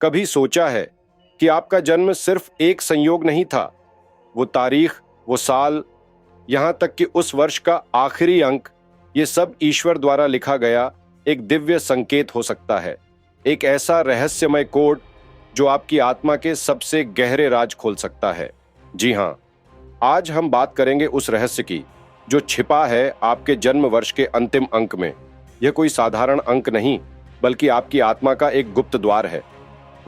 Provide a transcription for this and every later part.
कभी सोचा है कि आपका जन्म सिर्फ एक संयोग नहीं था? वो तारीख, वो साल, यहां तक कि उस वर्ष का आखिरी अंक, ये सब ईश्वर द्वारा लिखा गया एक दिव्य संकेत हो सकता है। एक ऐसा रहस्यमय कोड जो आपकी आत्मा के सबसे गहरे राज खोल सकता है। जी हां, आज हम बात करेंगे उस रहस्य की जो छिपा है आपके जन्म वर्ष के अंतिम अंक में। यह कोई साधारण अंक नहीं, बल्कि आपकी आत्मा का एक गुप्त द्वार है।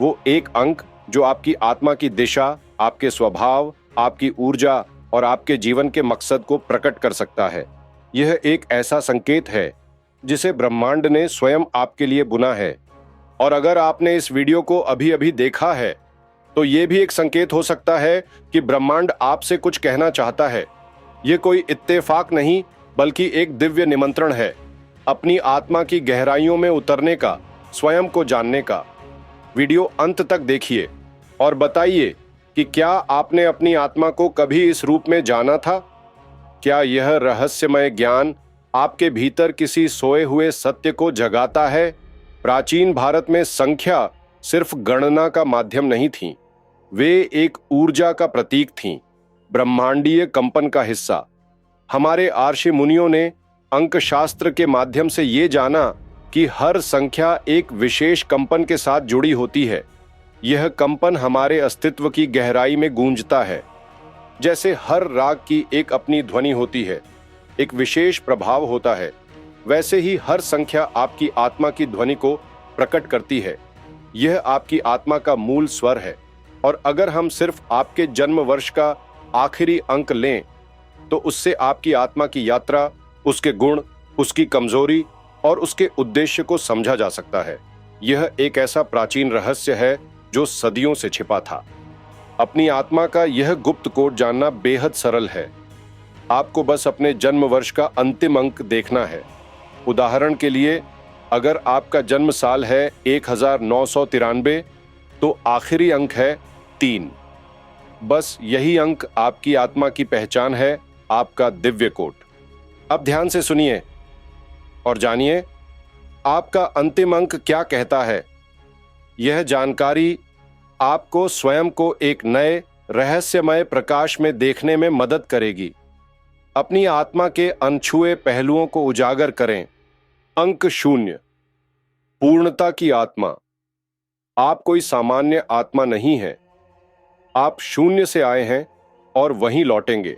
वो एक अंक जो आपकी आत्मा की दिशा, आपके स्वभाव, आपकी ऊर्जा और आपके जीवन के मकसद को प्रकट कर सकता है। यह एक ऐसा संकेत है जिसे ब्रह्मांड ने स्वयं आपके लिए बुना है। और अगर आपने इस वीडियो को अभी अभी देखा है, तो यह भी एक संकेत हो सकता है कि ब्रह्मांड आपसे कुछ कहना चाहता है। यह कोई इत्तेफाक नहीं, बल्कि एक दिव्य निमंत्रण है, अपनी आत्मा की गहराइयों में उतरने का, स्वयं को जानने का। वीडियो अंत तक देखिए और बताइए कि क्या आपने अपनी आत्मा को कभी इस रूप में जाना था? क्या यह रहस्यमय ज्ञान आपके भीतर किसी सोए हुए सत्य को जगाता है? प्राचीन भारत में संख्या सिर्फ गणना का माध्यम नहीं थी, वे एक ऊर्जा का प्रतीक थीं, ब्रह्मांडीय कंपन का हिस्सा। हमारे आर्षि मुनियों ने अंकशास्त्र के माध्यम से ये जाना कि हर संख्या एक विशेष कंपन के साथ जुड़ी होती है। यह कंपन हमारे अस्तित्व की गहराई में गूंजता है। जैसे हर राग की एक अपनी ध्वनि होती है, एक विशेष प्रभाव होता है, वैसे ही हर संख्या आपकी आत्मा की ध्वनि को प्रकट करती है। यह आपकी आत्मा का मूल स्वर है। और अगर हम सिर्फ आपके जन्म वर्ष का आखिरी अंक लें, तो उससे आपकी आत्मा की यात्रा, उसके गुण, उसकी कमजोरी और उसके उद्देश्य को समझा जा सकता है। यह एक ऐसा प्राचीन रहस्य है जो सदियों से छिपा था। अपनी आत्मा का यह गुप्त कोड जानना बेहद सरल है। आपको बस अपने जन्म वर्ष का अंतिम अंक देखना है। उदाहरण के लिए, अगर आपका जन्म साल है 1993, तो आखिरी अंक है 3। बस यही अंक आपकी आत्मा की पहचान है, आपका दिव्य कोड। अब ध्यान से सुनिए और जानिए आपका अंतिम अंक क्या कहता है। यह जानकारी आपको स्वयं को एक नए रहस्यमय प्रकाश में देखने में मदद करेगी। अपनी आत्मा के अनछुए पहलुओं को उजागर करें। अंक 0, पूर्णता की आत्मा। आप कोई सामान्य आत्मा नहीं हैं। आप शून्य से आए हैं और वहीं लौटेंगे।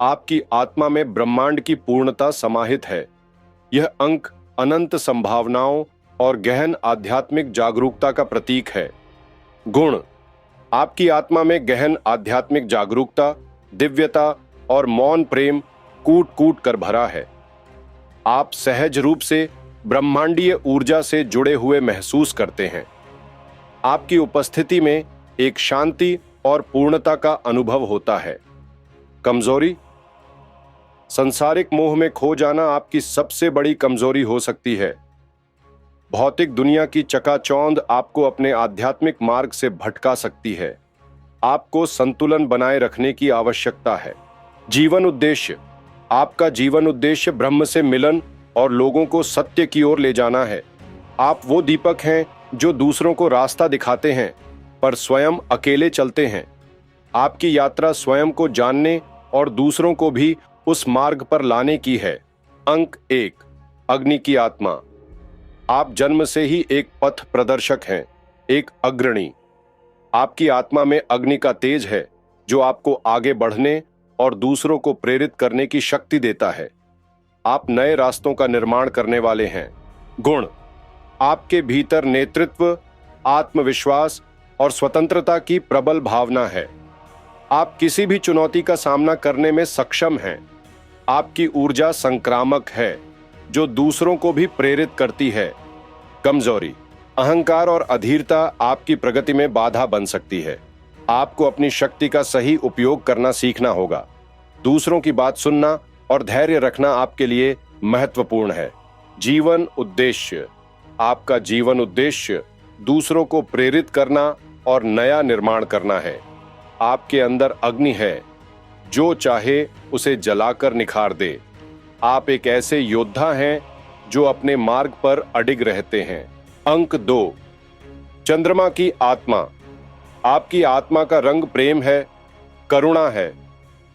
आपकी आत्मा में ब्रह्मांड की पूर्णता समाहित है। यह अंक अनंत संभावनाओं और गहन आध्यात्मिक जागरूकता का प्रतीक है। गुण। आपकी आत्मा में गहन आध्यात्मिक जागरूकता, दिव्यता और मौन प्रेम कूट कूट कर भरा है। आप सहज रूप से ब्रह्मांडीय ऊर्जा से जुड़े हुए महसूस करते हैं। आपकी उपस्थिति में एक शांति और पूर्णता का अनुभव होता है। कमजोरी। संसारिक मोह में खो जाना आपकी सबसे बड़ी कमजोरी हो सकती है। भौतिक दुनिया की चकाचौंध आपको अपने आध्यात्मिक मार्ग से भटका सकती है। आपको संतुलन बनाए रखने की आवश्यकता है। जीवन उद्देश्य। आपका जीवन उद्देश्य ब्रह्म से मिलन और लोगों को सत्य की ओर ले जाना है। आप वो दीपक हैं जो दूसरों को रास्ता दिखाते हैं, पर स्वयं अकेले चलते हैं। आपकी यात्रा स्वयं को जानने और दूसरों को भी उस मार्ग पर लाने की है। अंक 1, अग्नि की आत्मा। आप जन्म से ही एक पथ प्रदर्शक हैं, एक अग्रणी। आपकी आत्मा में अग्नि का तेज है जो आपको आगे बढ़ने और दूसरों को प्रेरित करने की शक्ति देता है। आप नए रास्तों का निर्माण करने वाले हैं। गुण। आपके भीतर नेतृत्व, आत्मविश्वास और स्वतंत्रता की प्रबल भावना है। आप किसी भी चुनौती का सामना करने में सक्षम हैं। आपकी ऊर्जा संक्रामक है जो दूसरों को भी प्रेरित करती है। कमजोरी। अहंकार और अधीरता आपकी प्रगति में बाधा बन सकती है। आपको अपनी शक्ति का सही उपयोग करना सीखना होगा। दूसरों की बात सुनना और धैर्य रखना आपके लिए महत्वपूर्ण है। जीवन उद्देश्य। आपका जीवन उद्देश्य दूसरों को प्रेरित करना और नया निर्माण करना है। आपके अंदर अग्नि है, जो चाहे उसे जलाकर निखार दे। आप एक ऐसे योद्धा हैं जो अपने मार्ग पर अडिग रहते हैं। अंक 2, चंद्रमा की आत्मा। आपकी आत्मा का रंग प्रेम है, करुणा है।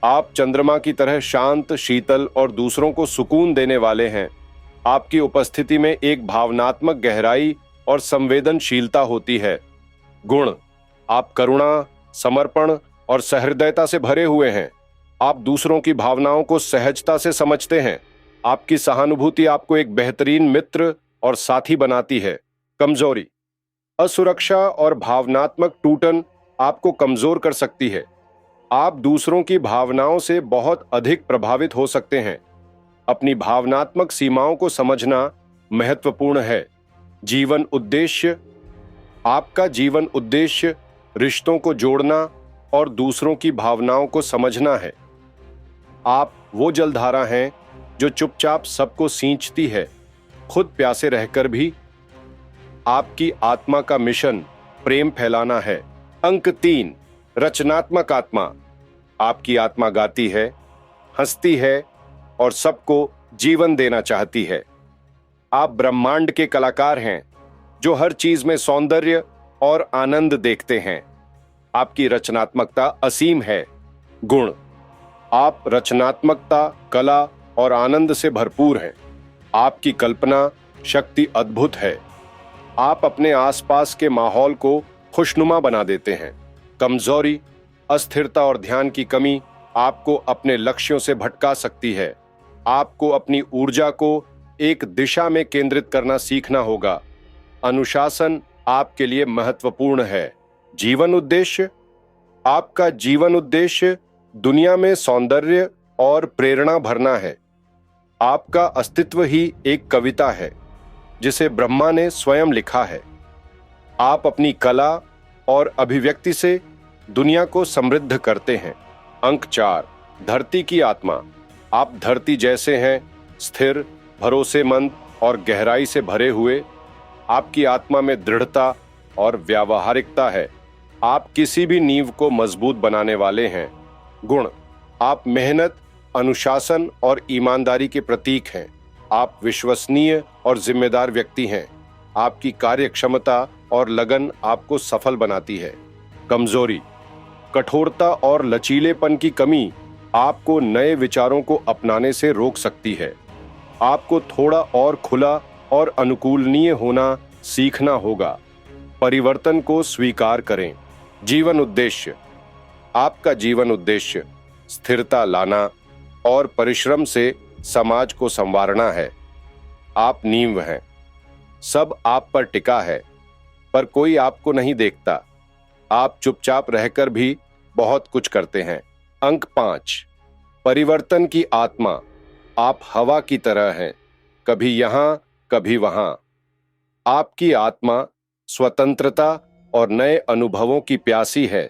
आप चंद्रमा की तरह शांत, शीतल और दूसरों को सुकून देने वाले हैं। आपकी उपस्थिति में एक भावनात्मक गहराई और संवेदनशीलता होती है। गुण: आप करुणा, समर्पण और सहृदयता से भरे हुए हैं। आप दूसरों की भावनाओं को सहजता से समझते हैं। आपकी सहानुभूति आपको एक बेहतरीन मित्र और साथी बनाती है। कमजोरी: असुरक्षा और भावनात्मक टूटन आपको कमजोर कर सकती है। आप दूसरों की भावनाओं से बहुत अधिक प्रभावित हो सकते हैं। अपनी भावनात्मक सीमाओं को समझना महत्वपूर्ण है। जीवन उद्देश्य: आपका जीवन उद्देश्य रिश्तों को जोड़ना और दूसरों की भावनाओं को समझना है। आप वो जलधारा हैं जो चुपचाप सबको सींचती है, खुद प्यासे रहकर भी। आपकी आत्मा का मिशन प्रेम फैलाना है। अंक 3, रचनात्मक आत्मा। आपकी आत्मा गाती है, हंसती है और सबको जीवन देना चाहती है। आप ब्रह्मांड के कलाकार हैं जो हर चीज में सौंदर्य और आनंद देखते हैं। आपकी रचनात्मकता असीम है। गुण: आप रचनात्मकता, कला और आनंद से भरपूर हैं। आपकी कल्पना शक्ति अद्भुत है। आप अपने आसपास के माहौल को खुशनुमा बना देते हैं। कमजोरी: अस्थिरता और ध्यान की कमी आपको अपने लक्ष्यों से भटका सकती है। आपको अपनी ऊर्जा को एक दिशा में केंद्रित करना सीखना होगा। अनुशासन आपके लिए महत्वपूर्ण है। जीवन उद्देश्य: आपका जीवन उद्देश्य दुनिया में सौंदर्य और प्रेरणा भरना है। आपका अस्तित्व ही एक कविता है जिसे ब्रह्मा ने स्वयं लिखा है। आप अपनी कला और अभिव्यक्ति से दुनिया को समृद्ध करते हैं। अंक 4, धरती की आत्मा। आप धरती जैसे हैं, स्थिर, भरोसेमंद और गहराई से भरे हुए। आपकी आत्मा में दृढ़ता और व्यावहारिकता है। आप किसी भी नींव को मजबूत बनाने वाले हैं। गुण: आप मेहनत, अनुशासन और ईमानदारी के प्रतीक हैं। आप विश्वसनीय और जिम्मेदार व्यक्ति हैं। आपकी कार्यक्षमता और लगन आपको सफल बनाती है। कमजोरी: कठोरता और लचीलेपन की कमी आपको नए विचारों को अपनाने से रोक सकती है। आपको थोड़ा और खुला और अनुकूलनीय होना सीखना होगा। परिवर्तन को स्वीकार करें। जीवन उद्देश्य: आपका जीवन उद्देश्य स्थिरता लाना और परिश्रम से समाज को संवारना है। आप नींव हैं। सब आप पर टिका है, पर कोई आपको नहीं देखता। आप चुपचाप रहकर भी बहुत कुछ करते हैं। अंक 5, परिवर्तन की आत्मा। आप हवा की तरह हैं, कभी यहां कभी वहां। आपकी आत्मा स्वतंत्रता और नए अनुभवों की प्यासी है।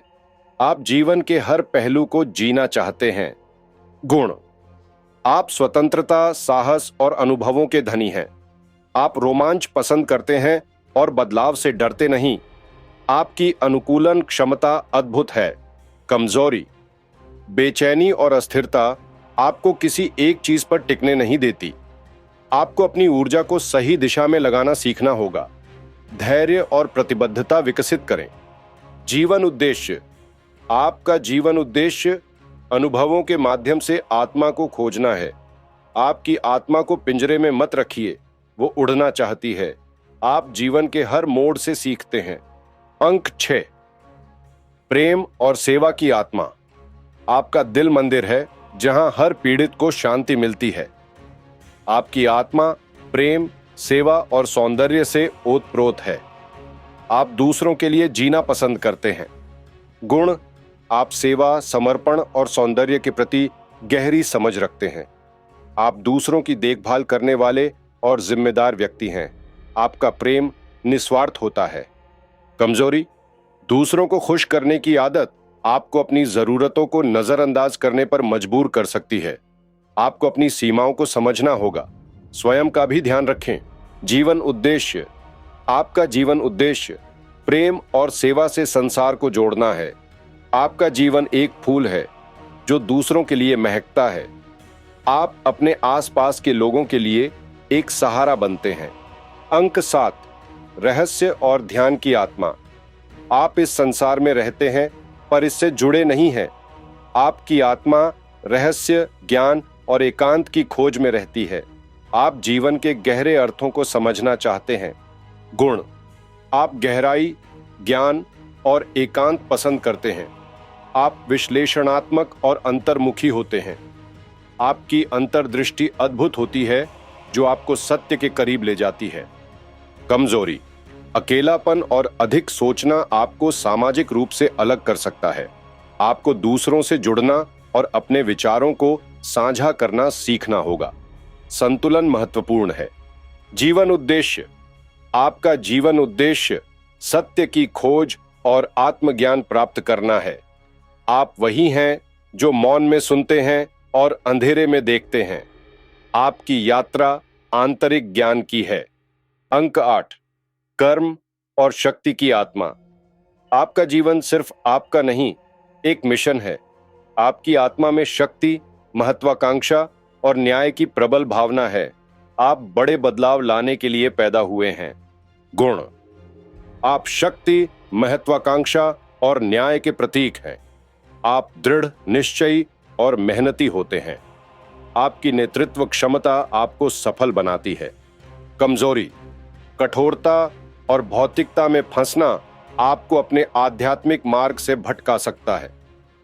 आप जीवन के हर पहलू को जीना चाहते हैं। गुण: आप स्वतंत्रता, साहस और अनुभवों के धनी हैं। आप रोमांच पसंद करते हैं और बदलाव से डरते नहीं। आपकी अनुकूलन क्षमता अद्भुत है। कमजोरी: बेचैनी और अस्थिरता आपको किसी एक चीज पर टिकने नहीं देती। आपको अपनी ऊर्जा को सही दिशा में लगाना सीखना होगा। धैर्य और प्रतिबद्धता विकसित करें। जीवन उद्देश्य: आपका जीवन उद्देश्य अनुभवों के माध्यम से आत्मा को खोजना है। आपकी आत्मा को पिंजरे में मत रखिए, वो उड़ना चाहती है। आप जीवन के हर मोड़ से सीखते हैं। अंक 6, प्रेम और सेवा की आत्मा। आपका दिल मंदिर है जहां हर पीड़ित को शांति मिलती है। आपकी आत्मा प्रेम, सेवा और सौंदर्य से ओतप्रोत है। आप दूसरों के लिए जीना पसंद करते हैं। गुण: आप सेवा, समर्पण और सौंदर्य के प्रति गहरी समझ रखते हैं। आप दूसरों की देखभाल करने वाले और जिम्मेदार व्यक्ति हैं। आपका प्रेम निस्वार्थ होता है। कमजोरी: दूसरों को खुश करने की आदत आपको अपनी जरूरतों को नजरअंदाज करने पर मजबूर कर सकती है। आपको अपनी सीमाओं को समझना होगा। स्वयं का भी ध्यान रखें। जीवन उद्देश्य: आपका जीवन उद्देश्य प्रेम और सेवा से संसार को जोड़ना है। आपका जीवन एक फूल है जो दूसरों के लिए महकता है। आप अपने आसपास के लोगों के लिए एक सहारा बनते हैं। अंक 7, रहस्य और ध्यान की आत्मा। आप इस संसार में रहते हैं पर इससे जुड़े नहीं हैं। आपकी आत्मा रहस्य, ज्ञान और एकांत की खोज में रहती है। आप जीवन के गहरे अर्थों को समझना चाहते हैं। गुण: आप गहराई, ज्ञान और एकांत पसंद करते हैं। आप विश्लेषणात्मक और अंतर्मुखी होते हैं। आपकी अंतर्दृष्टि अद्भुत होती है जो आपको सत्य के करीब ले जाती है। कमजोरी: अकेलापन और अधिक सोचना आपको सामाजिक रूप से अलग कर सकता है। आपको दूसरों से जुड़ना और अपने विचारों को साझा करना सीखना होगा। संतुलन महत्वपूर्ण है। जीवन उद्देश्य: आपका जीवन उद्देश्य सत्य की खोज और आत्मज्ञान प्राप्त करना है। आप वही हैं जो मौन में सुनते हैं और अंधेरे में देखते हैं। आपकी यात्रा आंतरिक ज्ञान की है। अंक 8: कर्म और शक्ति की आत्मा। आपका जीवन सिर्फ आपका नहीं, एक मिशन है। आपकी आत्मा में शक्ति, महत्वाकांक्षा और न्याय की प्रबल भावना है। आप बड़े बदलाव लाने के लिए पैदा हुए हैं। गुण: आप शक्ति, महत्वाकांक्षा और न्याय के प्रतीक हैं। आप दृढ़, निश्चयी और मेहनती होते हैं। आपकी नेतृत्व क्षमता आपको सफल बनाती है। कमजोरी: कठोरता और भौतिकता में फंसना आपको अपने आध्यात्मिक मार्ग से भटका सकता है।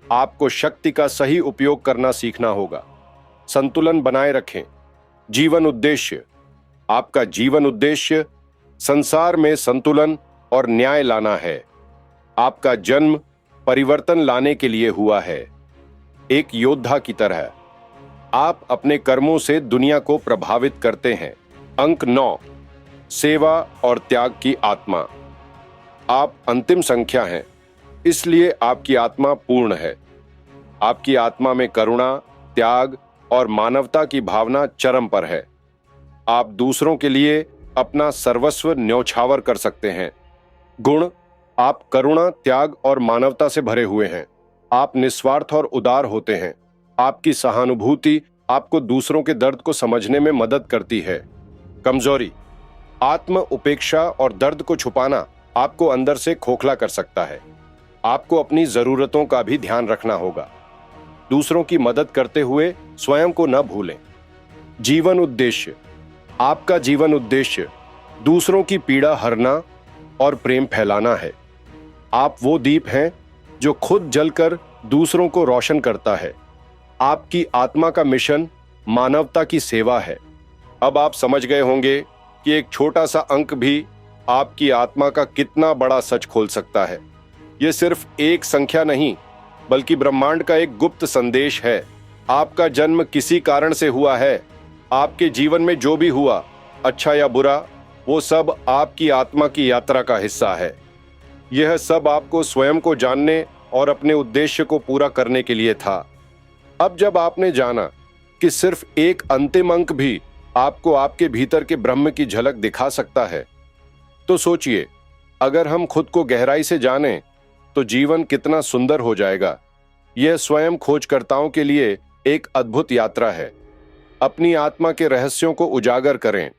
आपको शक्ति का सही उपयोग करना सीखना होगा। संतुलन बनाए रखें। जीवन उद्देश्य: आपका जीवन उद्देश्य संसार में संतुलन और न्याय लाना है। आपका जन्म परिवर्तन लाने के लिए हुआ है, एक योद्धा की तरह। आप अपने कर्मों से दुनिया को प्रभावित करते हैं। अंक 9: सेवा और त्याग की आत्मा। आप अंतिम संख्या हैं, इसलिए आपकी आत्मा पूर्ण है। आपकी आत्मा में करुणा, त्याग और मानवता की भावना चरम पर है। आप दूसरों के लिए अपना सर्वस्व न्यौछावर कर सकते हैं। गुण: आप करुणा, त्याग और मानवता से भरे हुए हैं। आप निस्वार्थ और उदार होते हैं। आपकी सहानुभूति आपको दूसरों के दर्द को समझने में मदद करती है। कमजोरी: आत्म उपेक्षा और दर्द को छुपाना आपको अंदर से खोखला कर सकता है। आपको अपनी जरूरतों का भी ध्यान रखना होगा। दूसरों की मदद करते हुए स्वयं को न भूलें। जीवन उद्देश्य: आपका जीवन उद्देश्य दूसरों की पीड़ा हरना और प्रेम फैलाना है। आप वो दीप हैं जो खुद जलकर दूसरों को रोशन करता है। आपकी आत्मा का मिशन मानवता की सेवा है। अब आप समझ गए होंगे कि एक छोटा सा अंक भी आपकी आत्मा का कितना बड़ा सच खोल सकता है। यह सिर्फ एक संख्या नहीं, बल्कि ब्रह्मांड का एक गुप्त संदेश है। आपका जन्म किसी कारण से हुआ है। आपके जीवन में जो भी हुआ, अच्छा या बुरा, वो सब आपकी आत्मा की यात्रा का हिस्सा है। यह सब आपको स्वयं को जानने और अपने उद्देश्य को पूरा करने के लिए था। अब जब आपने जाना कि सिर्फ एक अंतिम अंक भी आपको आपके भीतर के ब्रह्म की झलक दिखा सकता है, तो सोचिए, अगर हम खुद को गहराई से जानें तो जीवन कितना सुंदर हो जाएगा। यह स्वयं खोजकर्ताओं के लिए एक अद्भुत यात्रा है। अपनी आत्मा के रहस्यों को उजागर करें।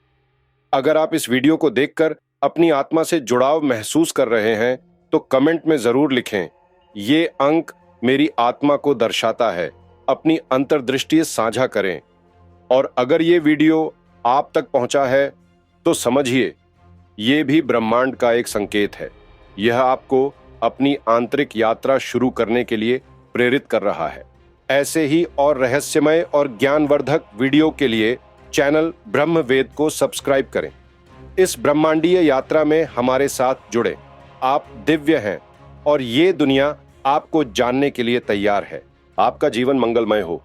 अगर आप इस वीडियो को देखकर अपनी आत्मा से जुड़ाव महसूस कर रहे हैं तो कमेंट में जरूर लिखें, ये अंक मेरी आत्मा को दर्शाता है। अपनी अंतर्दृष्टि साझा करें। और अगर ये वीडियो आप तक पहुंचा है तो समझिए, ये भी ब्रह्मांड का एक संकेत है। यह आपको अपनी आंतरिक यात्रा शुरू करने के लिए प्रेरित कर रहा है। ऐसे ही और रहस्यमय और ज्ञानवर्धक वीडियो के लिए चैनल ब्रह्मवेद को सब्सक्राइब करें। इस ब्रह्मांडीय यात्रा में हमारे साथ जुड़े। आप दिव्य हैं और ये दुनिया आपको जानने के लिए तैयार है। आपका जीवन मंगलमय हो।